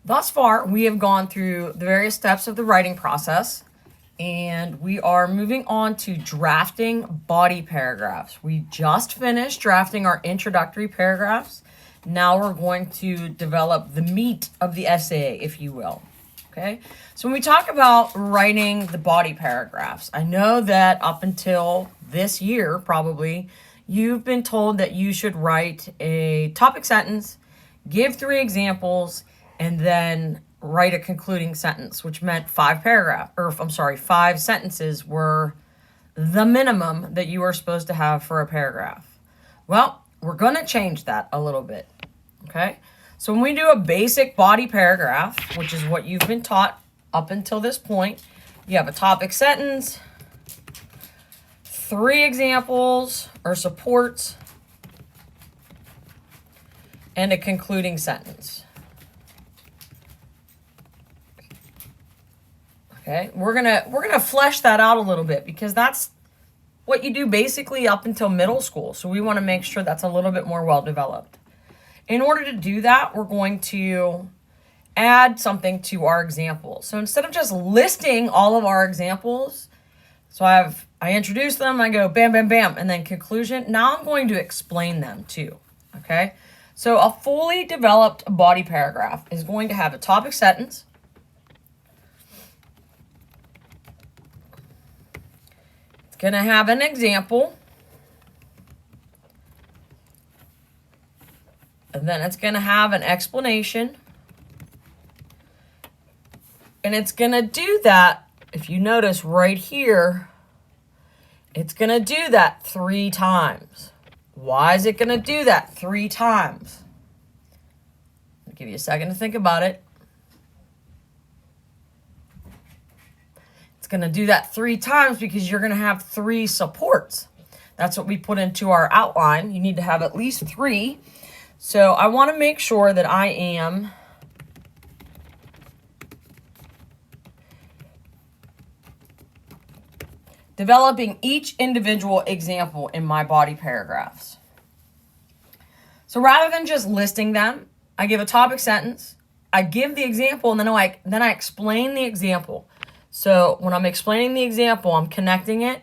Thus far, we have gone through the various steps of the writing process, and we are moving on to drafting body paragraphs. We just finished drafting our introductory paragraphs. Now we're going to develop the meat of the essay, if you will. Okay, so when we talk about writing the body paragraphs, I know that up until this year, probably, you've been told that you should write a topic sentence, give 3 examples, and then write a concluding sentence, which meant 5 sentences were the minimum that you are supposed to have for a paragraph. Well, we're going to change that a little bit. Okay? So when we do a basic body paragraph, which is what you've been taught up until this point, you have a topic sentence, 3 examples or supports, and a concluding sentence. Okay, we're gonna flesh that out a little bit because that's what you do basically up until middle school. So we want to make sure that's a little bit more well developed. In order to do that, we're going to add something to our example. So instead of just listing all of our examples, so I introduce them, I go bam, bam, bam, and then conclusion. Now I'm going to explain them too. Okay, so a fully developed body paragraph is going to have a topic sentence, going to have an example, and then it's going to have an explanation, and it's going to do that, if you notice right here, it's going to do that 3 times. Why is it going to do that 3 times? I'll give you a second to think about it. Going to do that 3 times because you're going to have 3 supports. That's what we put into our outline. You need to have at least 3. So I want to make sure that I am developing each individual example in my body paragraphs. So rather than just listing them, I give a topic sentence, I give the example, and then I explain the example. So when I'm explaining the example, I'm connecting it.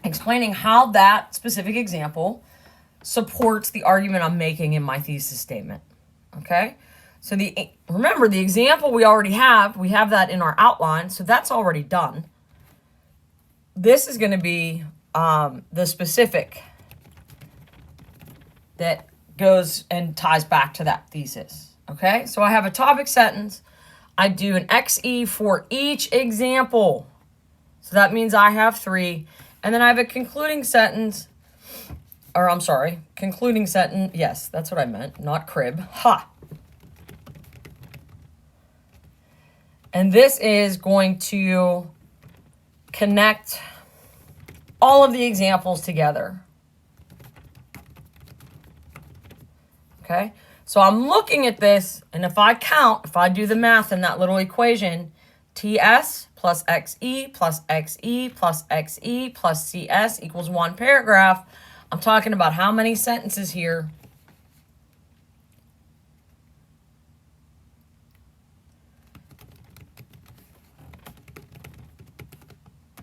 Explaining how that specific example supports the argument I'm making in my thesis statement. Okay? So remember the example we already have, we have that in our outline, so that's already done. This is going to be the specific that goes and ties back to that thesis. Okay? So I have a topic sentence. I do an XE for each example. So that means I have 3. And then I have a concluding sentence. Or I'm sorry, concluding sentence. Yes, that's what I meant, not crib. Ha! And this is going to connect all of the examples together. Okay? So I'm looking at this, and if I do the math in that little equation, TS plus XE plus XE plus XE plus CS equals 1 paragraph, I'm talking about how many sentences here?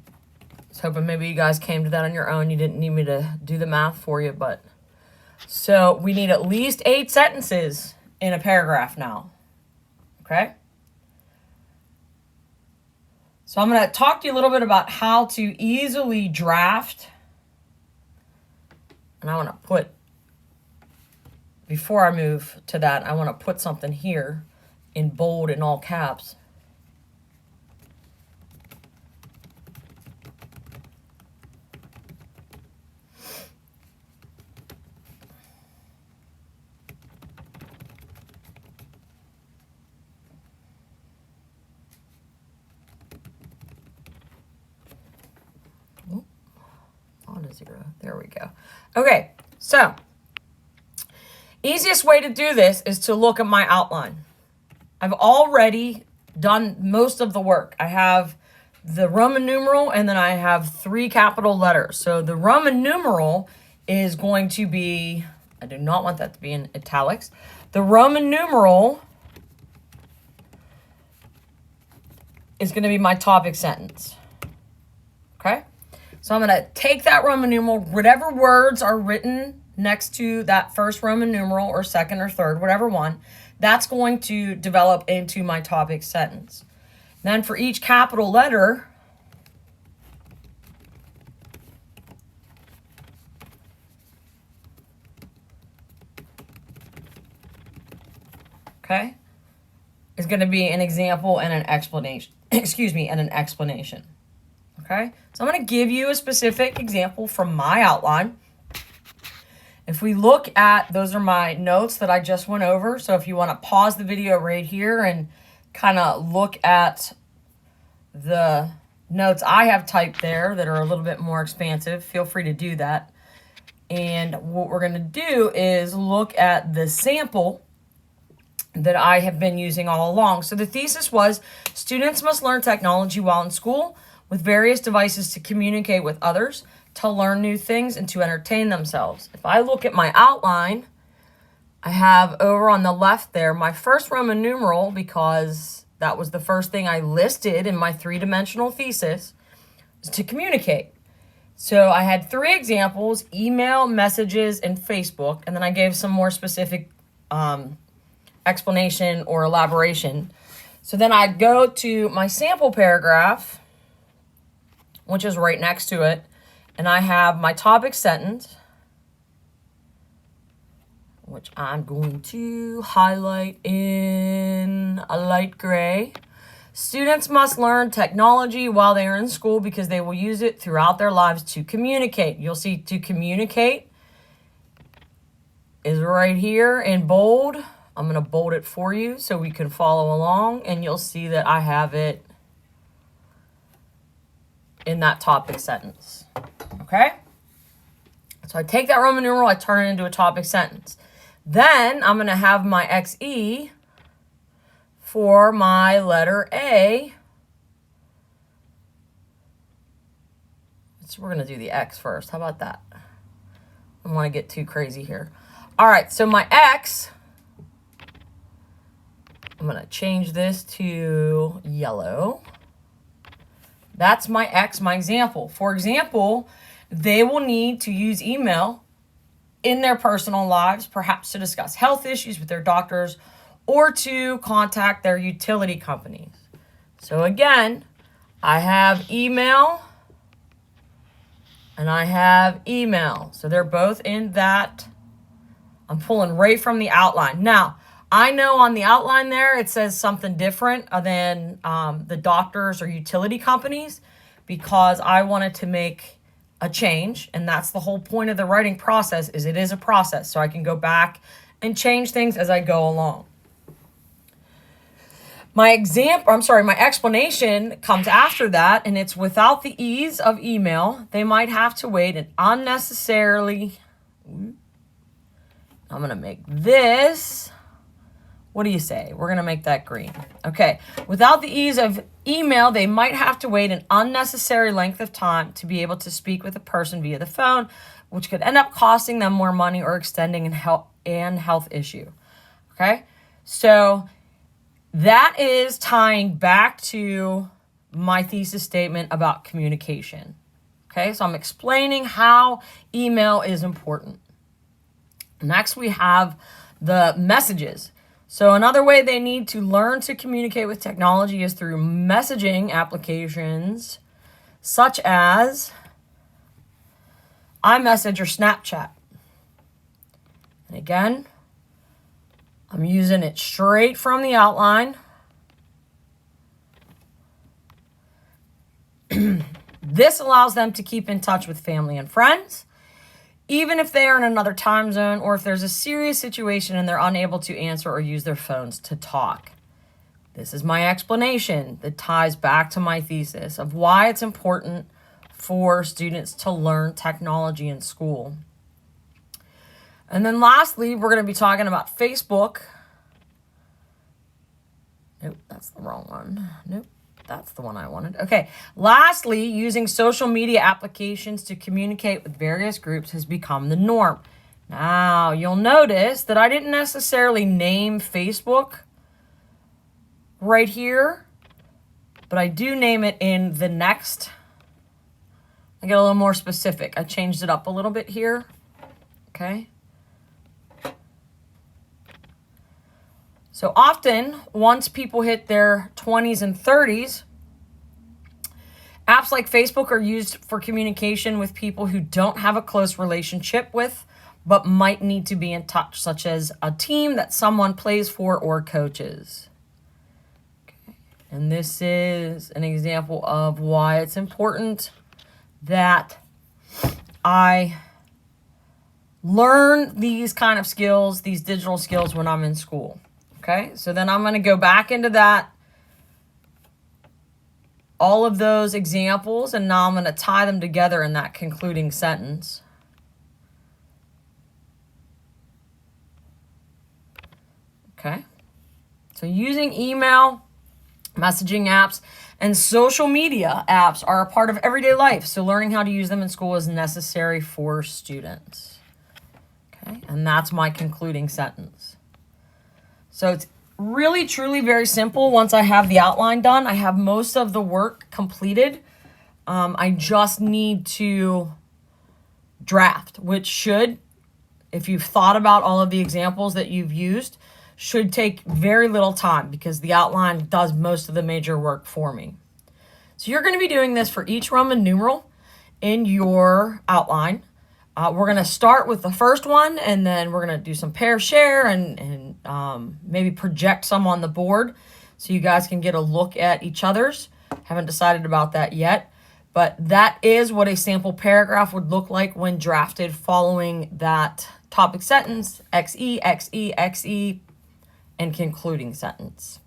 I was hoping maybe you guys came to that on your own. You didn't need me to do the math for you, but so we need at least 8 sentences in a paragraph now. Okay? So I'm going to talk to you a little bit about how to easily draft. And I want to put, before I move to that, I want to put something here in bold in all caps. 0. There we go. Okay, so easiest way to do this is to look at my outline. I've already done most of the work. I have the Roman numeral and then I have 3 capital letters. So the Roman numeral is going to be, I do not want that to be in italics. The Roman numeral is going to be my topic sentence. Okay? So I'm going to take that Roman numeral, whatever words are written next to that first Roman numeral or second or third, whatever one, that's going to develop into my topic sentence. Then for each capital letter, okay, is going to be an example and an explanation. Excuse me, and an explanation. Okay, so I'm going to give you a specific example from my outline. If we look at, those are my notes that I just went over. So if you want to pause the video right here and kind of look at the notes I have typed there that are a little bit more expansive, feel free to do that. And what we're going to do is look at the sample that I have been using all along. So the thesis was, students must learn technology while in school with various devices to communicate with others, to learn new things, and to entertain themselves. If I look at my outline, I have over on the left there my first Roman numeral, because that was the first thing I listed in my 3-dimensional thesis, is to communicate. So I had 3 examples: email, messages, and Facebook. And then I gave some more specific explanation or elaboration. So then I go to my sample paragraph, which is right next to it. And I have my topic sentence, which I'm going to highlight in a light gray. Students must learn technology while they are in school because they will use it throughout their lives to communicate. You'll see to communicate is right here in bold. I'm going to bold it for you so we can follow along, and you'll see that I have it in that topic sentence. Okay? So I take that Roman numeral, I turn it into a topic sentence. Then I'm going to have my XE for my letter A. So we're going to do the X first. How about that? I don't want to get too crazy here. All right, so my X, I'm going to change this to yellow. That's my X, my example. For example, they will need to use email in their personal lives, perhaps to discuss health issues with their doctors or to contact their utility companies. So again, I have email and I have email. So they're both in that. I'm pulling right from the outline. Now, I know on the outline there it says something different than the doctors or utility companies, because I wanted to make a change, and that's the whole point of the writing process, is it is a process, so I can go back and change things as I go along. My explanation comes after that, and it's without the ease of email, they might have to wait and unnecessarily. I'm going to make this. What do you say? We're going to make that green. Okay. Without the ease of email, they might have to wait an unnecessary length of time to be able to speak with a person via the phone, which could end up costing them more money or extending an health issue. Okay. So that is tying back to my thesis statement about communication. Okay. So I'm explaining how email is important. Next, we have the messages. So another way they need to learn to communicate with technology is through messaging applications such as iMessage or Snapchat. And again, I'm using it straight from the outline. This allows them to keep in touch with family and friends, even if they are in another time zone or if there's a serious situation and they're unable to answer or use their phones to talk. This is my explanation that ties back to my thesis of why it's important for students to learn technology in school. And then lastly, we're going to be talking about Facebook. Nope, that's the wrong one. Nope, that's the one I wanted. Okay, lastly, using social media applications to communicate with various groups has become the norm. Now, you'll notice that I didn't necessarily name Facebook right here, but I do name it in the next. I get a little more specific. I changed it up a little bit here. Okay. So often, once people hit their 20s and 30s, apps like Facebook are used for communication with people who don't have a close relationship with, but might need to be in touch, such as a team that someone plays for or coaches. Okay. And this is an example of why it's important that I learn these kind of skills, these digital skills, when I'm in school. Okay, so then I'm going to go back into that, all of those examples, and now I'm going to tie them together in that concluding sentence. Okay, so using email, messaging apps, and social media apps are a part of everyday life, so learning how to use them in school is necessary for students. Okay, and that's my concluding sentence. So it's really, truly very simple. Once I have the outline done, I have most of the work completed. I just need to draft, which should, if you've thought about all of the examples that you've used, should take very little time because the outline does most of the major work for me. So you're going to be doing this for each Roman numeral in your outline. We're going to start with the first one, and then we're going to do some pair share and maybe project some on the board so you guys can get a look at each other's. Haven't decided about that yet, but that is what a sample paragraph would look like when drafted following that topic sentence, XE, XE, XE, and concluding sentence.